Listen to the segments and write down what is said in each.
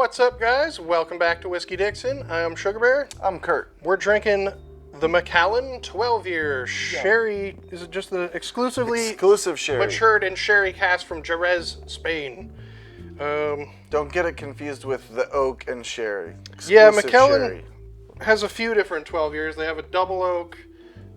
What's up, guys? Welcome back to Whiskey Dixon. I'm Sugarbear. I'm Curt. We're drinking the Macallan 12-year sherry. Is it just the exclusive sherry? Matured in sherry cask from Jerez, Spain. Don't get it confused with the oak and sherry. Yeah, Macallan has a few different 12 years. They have a double oak.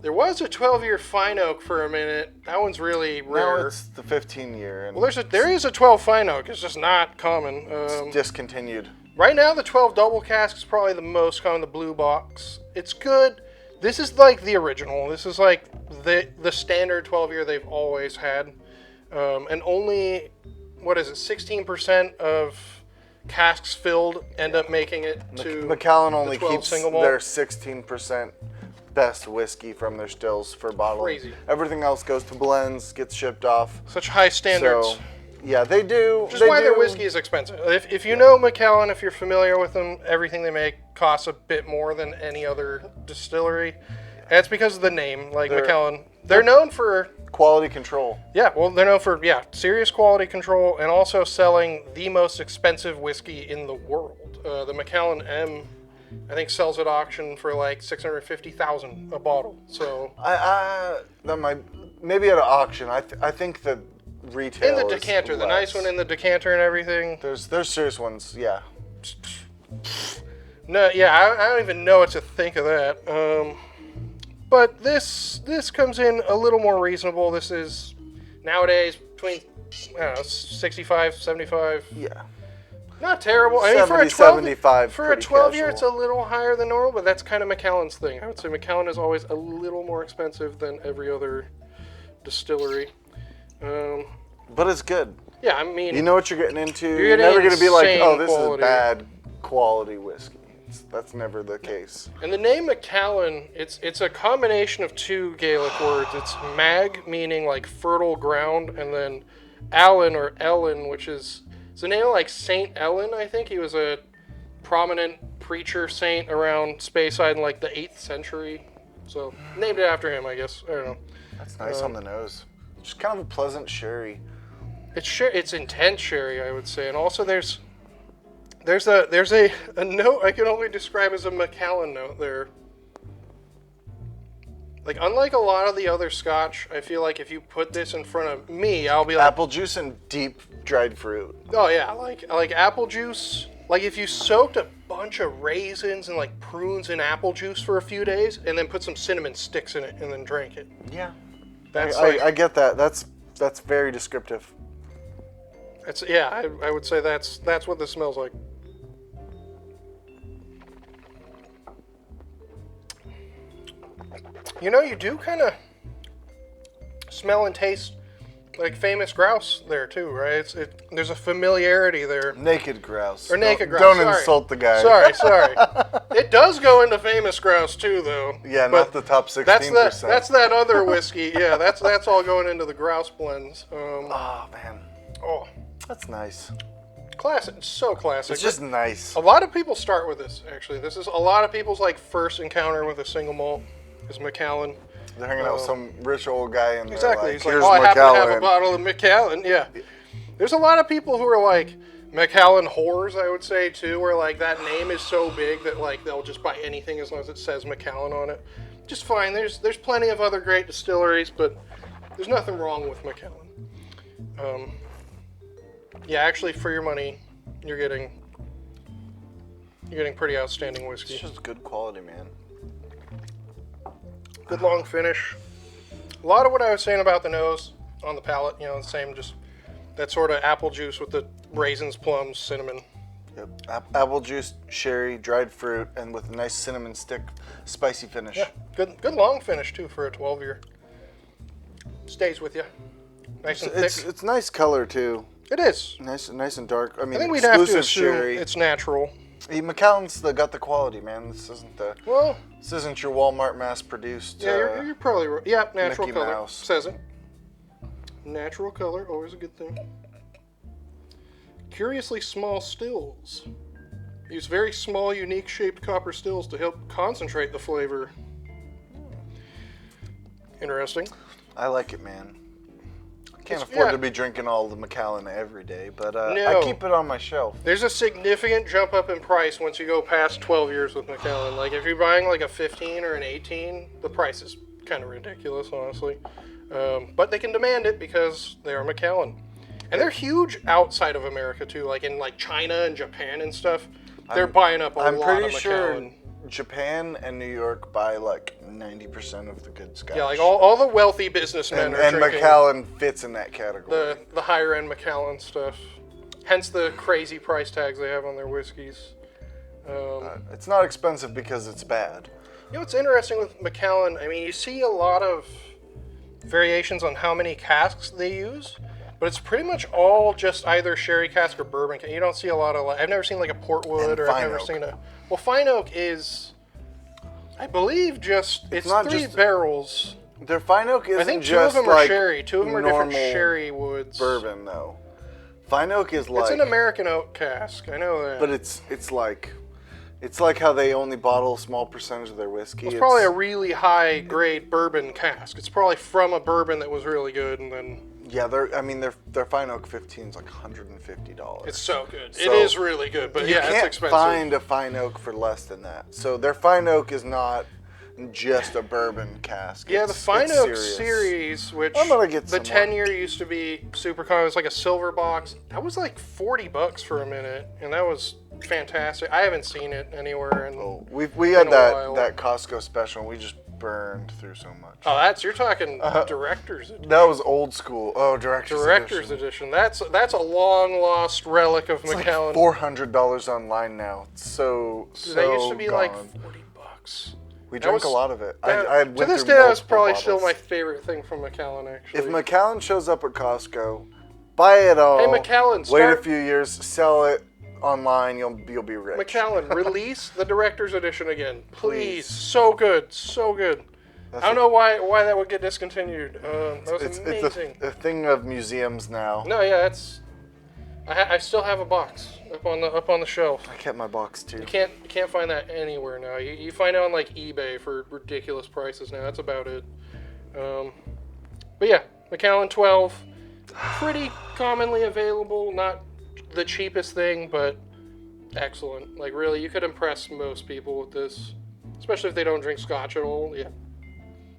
There was a 12-year fine oak for a minute. That one's really rare. No, it's the 15-year. Well, there is a 12 fine oak. It's just not common. It's discontinued. Right now, the 12 double cask is probably the most common, the blue box. It's good. This is like the original. This is like the standard 12-year they've always had. And only, 16% of casks filled end up making it to Macallan only the 12 keeps single malt. their 16% best whiskey from their stills for bottling. Crazy. Everything else goes to blends, gets shipped off. Such high standards. So, yeah, they do. Which is why their whiskey is expensive. If you know Macallan, if you're familiar with them, everything they make costs a bit more than any other distillery. And it's because of the name, Macallan. They're known for quality control. Yeah, well, they're known for serious quality control and also selling the most expensive whiskey in the world. The Macallan M, I think, sells at auction for like $650,000 a bottle. So that might maybe at an auction. I think the retail in the decanter, the nice one in the decanter and everything. There's serious ones, yeah. No, yeah, I don't even know what to think of that. But this comes in a little more reasonable. This is nowadays between 65, 75. Yeah. Not terrible. 70, I mean, for a 75, for a 12-year, it's a little higher than normal, but that's kind of Macallan's thing. I would say Macallan is always a little more expensive than every other distillery. But it's good. Yeah, I mean, you know what you're getting into. You're never going to be like, oh, this quality. is bad quality whiskey. That's never the case. And the name Macallan, it's a combination of two Gaelic words. It's mag, meaning like fertile ground, and then Allen or Ellen, which is it's the name of like Saint Ellen, I think. He was a prominent preacher saint around Speyside in like the 8th century. So named it after him, I guess. I don't know. That's nice on the nose. Just kind of a pleasant sherry. It's intense sherry, I would say. And also there's a note I can only describe as a Macallan note there. Like, unlike a lot of the other Scotch, I feel like if you put this in front of me, I'll be like... Apple juice and deep dried fruit. Oh, yeah, like apple juice. Like, if you soaked a bunch of raisins and, like, prunes in apple juice for a few days, and then put some cinnamon sticks in it, and then drank it. Yeah. I get that. That's very descriptive. I would say that's what this smells like. You know, you do kind of smell and taste like famous grouse there too, right? There's a familiarity there. Naked grouse. Or naked grouse. Don't insult the guy. Sorry. It does go into famous grouse too, though. Yeah, not the top 16%. That's that other whiskey. Yeah, that's all going into the grouse blends. Oh man. Oh, that's nice. Classic. It's so classic. It's just nice. A lot of people start with this. Actually, this is a lot of people's like first encounter with a single malt. Is Macallan. They're hanging out with some rich old guy and exactly. He's like, here's I happen to Macallan. have a bottle of Macallan. Yeah. There's a lot of people who are like Macallan whores, I would say too, where like that name is so big that like they'll just buy anything as long as it says Macallan on it. Just fine. There's plenty of other great distilleries, but there's nothing wrong with Macallan. Yeah, actually, for your money, you're getting pretty outstanding whiskey. It's just good quality, man. Good long finish. A lot of what I was saying about the nose on the palate, the same, just that sort of apple juice with the raisins, plums, cinnamon. Yep. Apple juice, sherry, dried fruit, and with a nice cinnamon stick, spicy finish. Yeah, good long finish too for a 12-year. Stays with you. Nice and thick. It's nice color too. It is. Nice and dark. I mean, I think we'd have to assume sherry. It's natural. Macallan's got the quality, man. This isn't your Walmart mass-produced. Yeah, you're probably right. Yeah, natural Mickey color. Mouse. Says it. Natural color, always a good thing. Curiously small stills. Use very small, unique shaped copper stills to help concentrate the flavor. Interesting. I like it, man. Can't afford to be drinking all the Macallan every day, but No. I keep it on my shelf. There's a significant jump up in price once you go past 12 years with Macallan. Like, if you're buying like a 15 or an 18, the price is kind of ridiculous, honestly. But they can demand it because they are Macallan. And they're huge outside of America, too. Like, in like China and Japan and stuff. They're buying up a lot of Macallan. I'm pretty sure Japan and New York buy like 90% of the good Scotch. Yeah, like all the wealthy businessmen are and drinking Macallan fits in that category. the higher end Macallan stuff. Hence the crazy price tags they have on their whiskeys. It's not expensive because it's bad. You know what's interesting with Macallan? I mean, you see a lot of variations on how many casks they use, but it's pretty much all just either sherry cask or bourbon. You don't see a lot of I've never seen like a Portwood, And or fine I've never oak. seen a. Well, fine oak is, I believe, it's not 3 just- barrels. Their fine oak isn't I think 2 just of them are like sherry. 2 of them are different normal sherry woods. bourbon though. Fine oak is like It's an American oak cask. I know that. but it's like how they only bottle a small percentage of their whiskey. It's probably a really high grade bourbon cask. It's probably from a bourbon that was really good, and then yeah. Their fine oak 15 is like $150. it's so good. So it is really good, but you yeah, it's can't expensive. find a fine oak for less than that. So their fine oak is not just a bourbon cask. Yeah, the It's Fine Oak serious. series, which I'm gonna get the some more. 10-year used to be super common. It was like a silver box. That was like $40 for a minute, and that was fantastic. I haven't seen it anywhere. And Oh, we had been a while. that Costco special, and we just burned through so much. Oh, you're talking Director's Edition. That was old school. Oh, Director's Edition. That's a long lost relic of It's Macallan. like $400 online now. It's so They used to be gone. like $40. We That drank was- a lot of it. That- I to went this through day, that's multiple probably bottles. still my favorite thing from Macallan, actually. If Macallan shows up at Costco, buy it all. Hey, Macallan, wait a start- few years, sell it online. You'll be rich. Macallan, release the Director's Edition again, please. So good, so good. I don't know why that would get discontinued. That was It's amazing. a thing of museums now. No, yeah, it's. I still have a box up on the shelf. I kept my box too. You can't find that anywhere now. You find it on like eBay for ridiculous prices now. That's about it. But yeah, Macallan 12, pretty commonly available. Not the cheapest thing, but excellent. Like really, you could impress most people with this, especially if they don't drink Scotch at all. Yeah,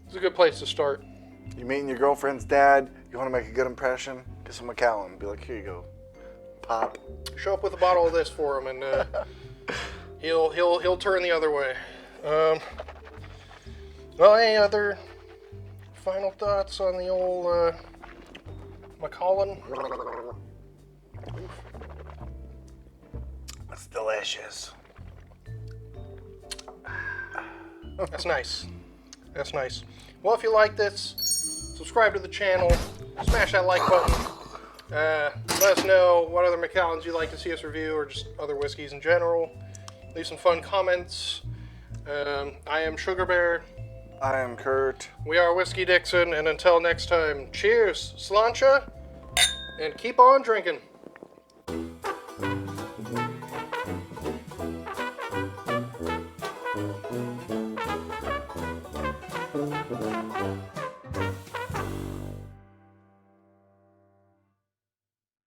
it's a good place to start. You meeting your girlfriend's dad? You want to make a good impression? Get some Macallan. Be like, here you go, pop. Show up with a bottle of this for him, and he'll turn the other way. Well, any other final thoughts on the old Macallan? It's delicious. That's nice. That's nice. Well, if you like this, subscribe to the channel, smash that like button. Let us know what other Macallans you'd like to see us review, or just other whiskeys in general. Leave some fun comments. I am Sugarbear. I am Curt. We are Whiskey Dixon, and until next time, cheers, sláinte, and keep on drinking.